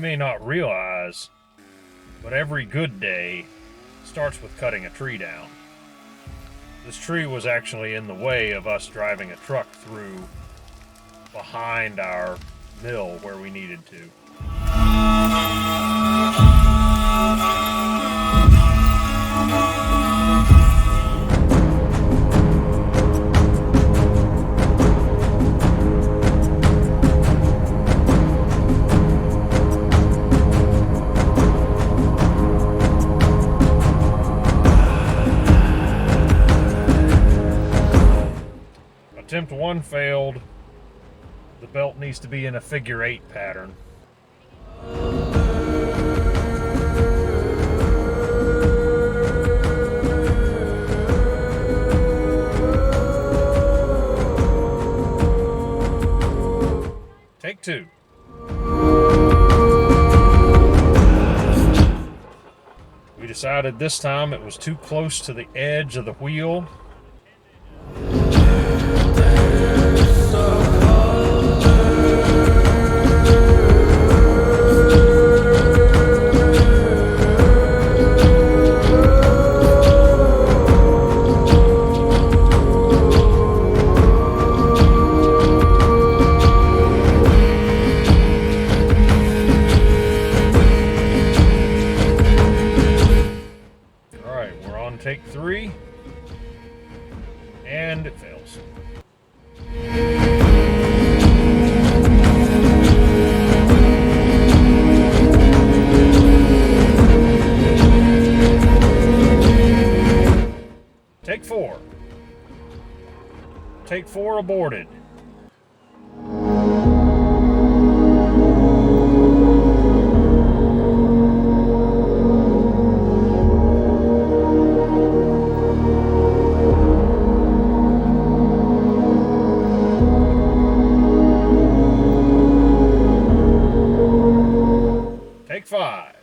may not realize, but every good day starts with cutting a tree down. This tree was actually in the way of us driving a truck through behind our mill where we needed to. Attempt 1 failed. The belt needs to be in a figure 8 pattern. Take 2. We decided this time it was too close to the edge of the wheel. Take 3, and it fails. Take 4. Take 4 aborted. Take 5.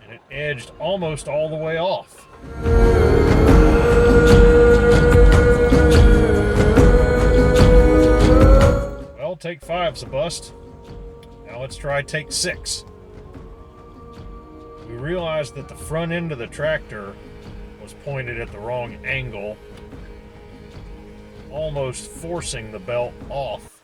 And it edged almost all the way off. Well, take 5's a bust. Now let's try take 6. We realized that the front end of the tractor was pointed at the wrong angle, almost forcing the belt off.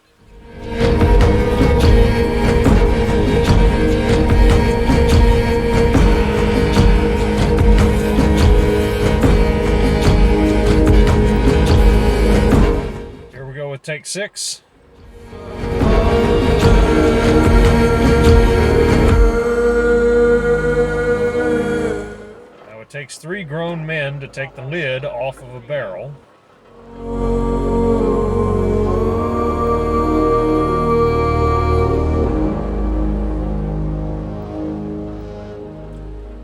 Here we go with take 6. It takes 3 grown men to take the lid off of a barrel.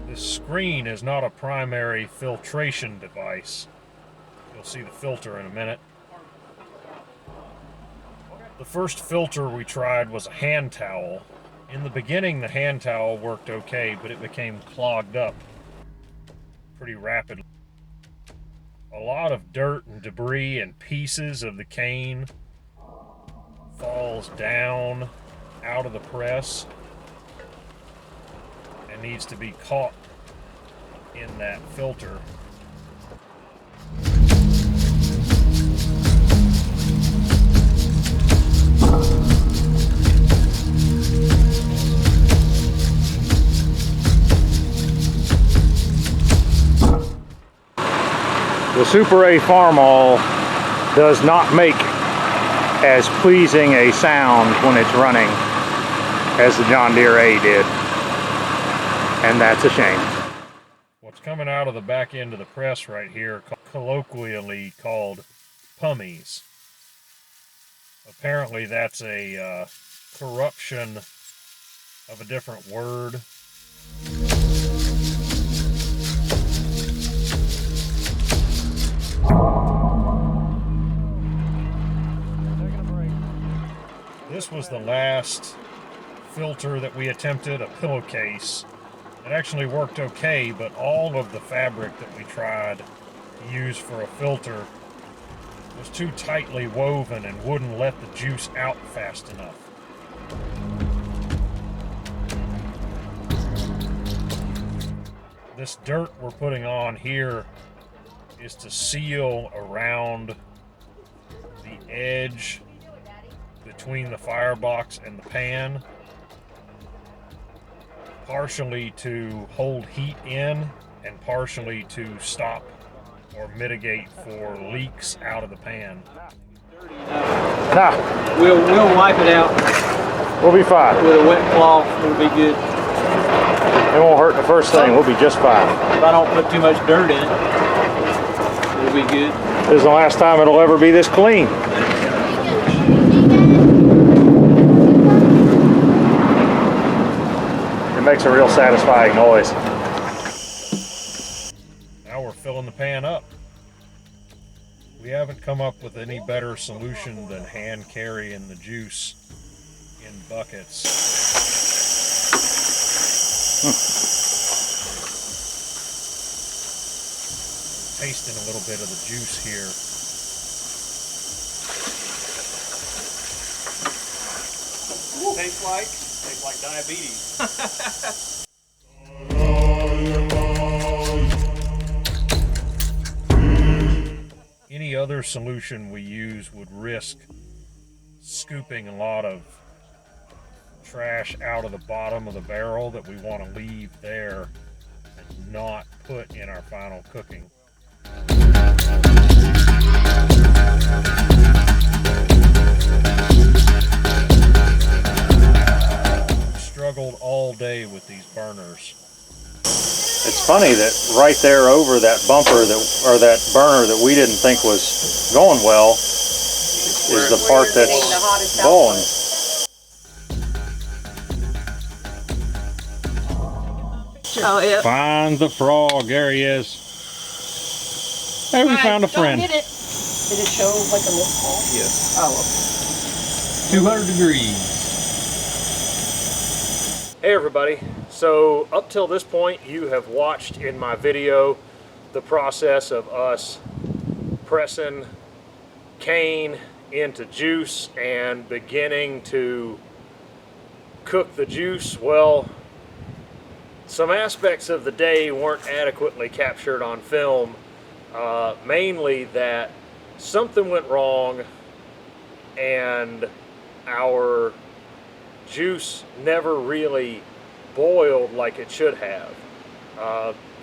This screen is not a primary filtration device. You'll see the filter in a minute. The first filter we tried was a hand towel. In the beginning, the hand towel worked okay, but it became clogged up pretty rapidly. A lot of dirt and debris and pieces of the cane falls down out of the press and needs to be caught in that filter. The Super A Farmall does not make as pleasing a sound when it's running as the John Deere A did, and that's a shame. What's coming out of the back end of the press right here, colloquially called pummies. Apparently that's a corruption of a different word. This was the last filter that we attempted, a pillowcase. It actually worked okay, but all of the fabric that we tried to use for a filter was too tightly woven and wouldn't let the juice out fast enough. This dirt we're putting on here is to seal around the edge between the firebox and the pan, partially to hold heat in and partially to stop or mitigate for leaks out of the pan. Nah, We'll wipe it out we'll be fine. with a wet cloth. It'll be good. It won't hurt the first thing. We'll be just fine. If I don't put too much dirt in it, it'll be good. This is the last time it'll ever be this clean. It makes a real satisfying noise. Now we're filling the pan up. We haven't come up with any better solution than hand carrying the juice in buckets. Tasting a little bit of the juice here. Tastes like diabetes. Any other solution we use would risk scooping a lot of trash out of the bottom of the barrel that we want to leave there and not put in our final cooking. We struggled all day with these burners. It's funny that right there over that bumper that burner that we didn't think was going well is the part that's boiling. Oh, yeah. Find the frog. There he is. Hey, we found a friend. Did it show like a missed call? Yes. Oh, 200 degrees. Hey everybody, so up till this point you have watched in my video the process of us pressing cane into juice and beginning to cook the juice. Well, some aspects of the day weren't adequately captured on film, mainly that something went wrong and our juice never really boiled like it should have.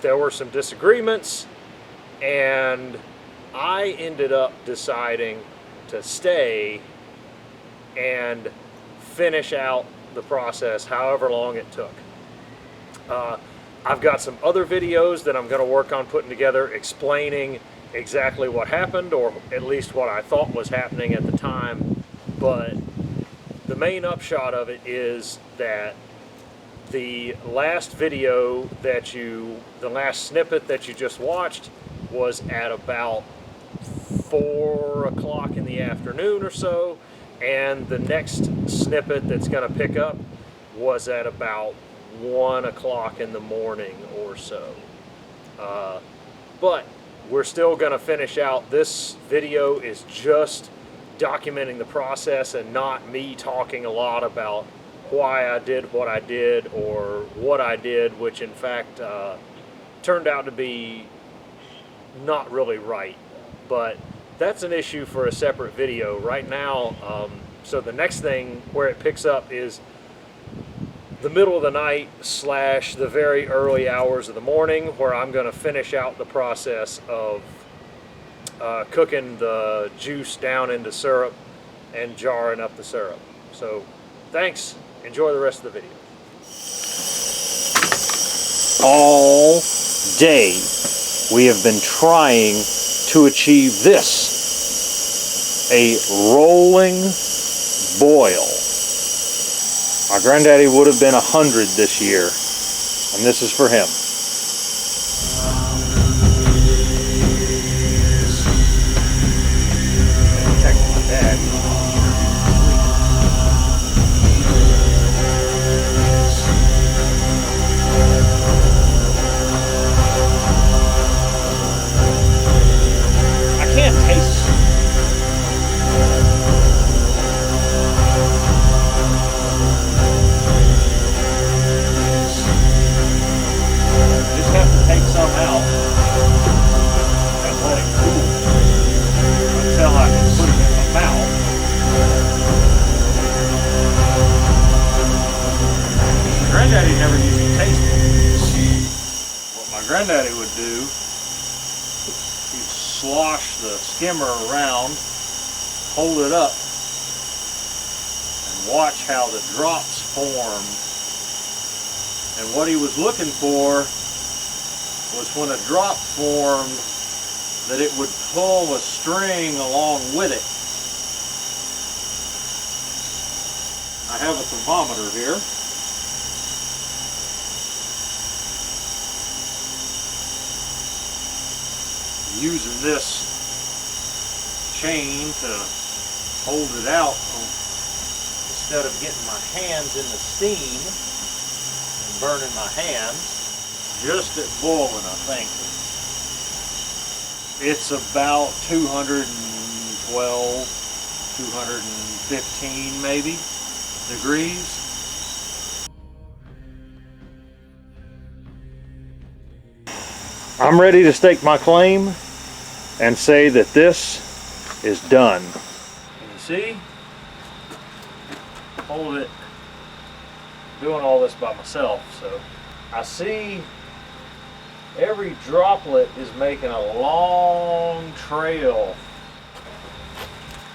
There were some disagreements and I ended up deciding to stay and finish out the process however long it took. I've got some other videos that I'm going to work on putting together explaining exactly what happened, or at least what I thought was happening at the time, but the main upshot of it is that the last video that the last snippet that you just watched was at about 4 o'clock in the afternoon or so, and the next snippet that's going to pick up was at about 1 o'clock in the morning or so. But we're still going to finish out. This video is just documenting the process and not me talking a lot about why I did what I did or what I did, which in fact turned out to be not really right. But that's an issue for a separate video. Right now, so the next thing where it picks up is the middle of the night / the very early hours of the morning, where I'm going to finish out the process of cooking the juice down into syrup and jarring up the syrup. So thanks, enjoy the rest of the video. All day we have been trying to achieve this, a rolling boil. My granddaddy would have been 100 this year, and this is for him. granddaddy never used to taste it. What my granddaddy would do, he'd slosh the skimmer around, hold it up, and watch how the drops formed. And what he was looking for was when a drop formed, that it would pull a string along with it. I have a thermometer here. Using this chain to hold it out instead of getting my hands in the steam and burning my hands. Just at boiling, I think. It's about 212, 215 maybe degrees. I'm ready to stake my claim and say that this is done. Can you see? Hold it. Doing all this by myself, so I see every droplet is making a long trail.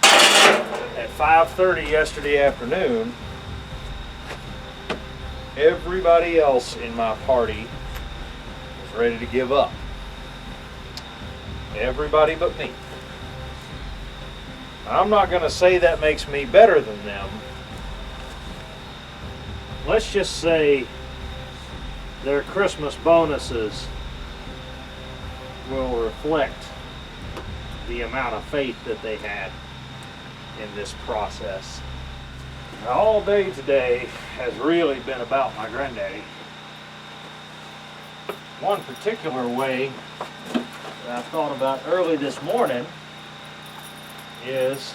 At 5:30 yesterday afternoon, everybody else in my party was ready to give up. Everybody but me. I'm not going to say that makes me better than them. Let's just say their Christmas bonuses will reflect the amount of faith that they had in this process. Now, all day today has really been about my granddaddy. One particular way that I thought about early this morning is,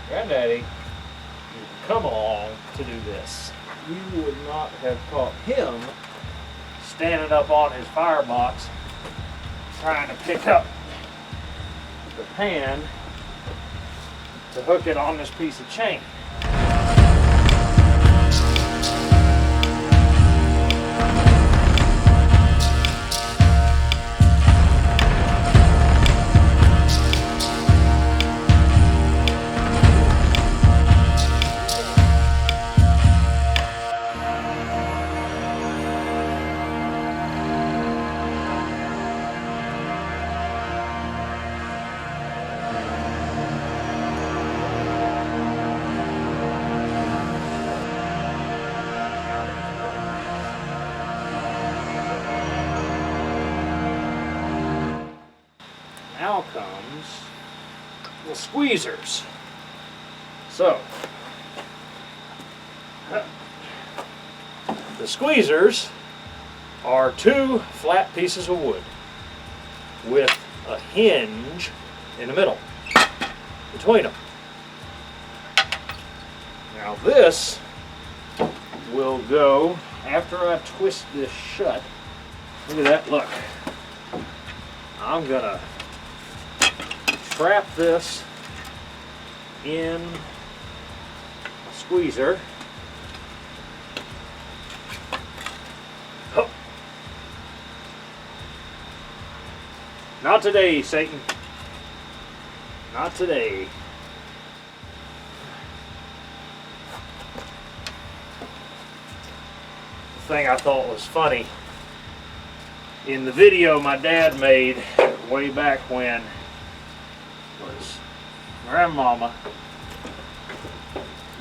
Granddaddy, you come along to do this. You would not have caught him standing up on his firebox trying to pick up the pan to hook it on this piece of chain. Now comes the squeezers. So, the squeezers are two flat pieces of wood with a hinge in the middle between them. Now this will go, after I twist this shut, look at that, look. I'm gonna trap this in a squeezer. Oh. Not today, Satan. Not today. The thing I thought was funny, in the video my dad made way back when, was Grandmama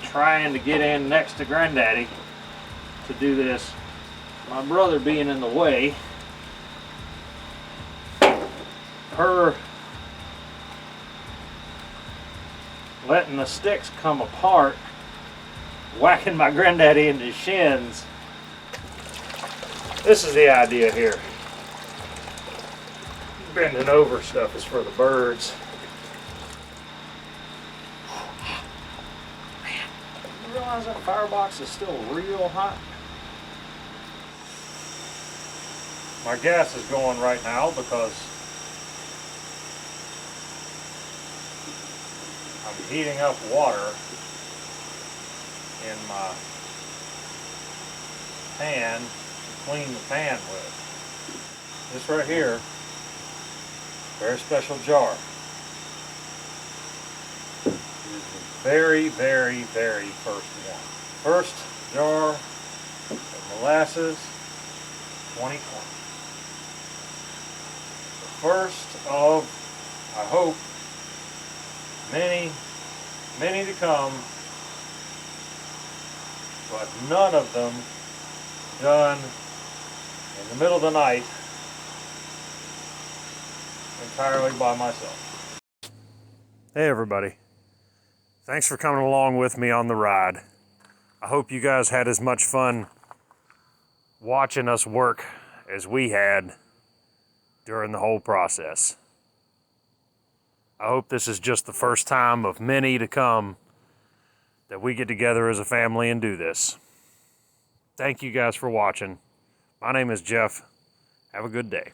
trying to get in next to Granddaddy to do this. My brother being in the way, her letting the sticks come apart, whacking my Granddaddy in the shins. This is the idea here. Bending over stuff is for the birds. Man, you realize that firebox is still real hot? My gas is going right now because I'm heating up water in my pan to clean the pan with. This right here, very special jar. It is the very, very, very first one. First jar of molasses 2020. The first of, I hope, many, many to come, but none of them done in the middle of the night entirely by myself. Hey everybody, thanks for coming along with me on the ride. I hope you guys had as much fun watching us work as we had during the whole process. I hope this is just the first time of many to come that we get together as a family and do this. Thank you guys for watching. My name is Jeff. Have a good day.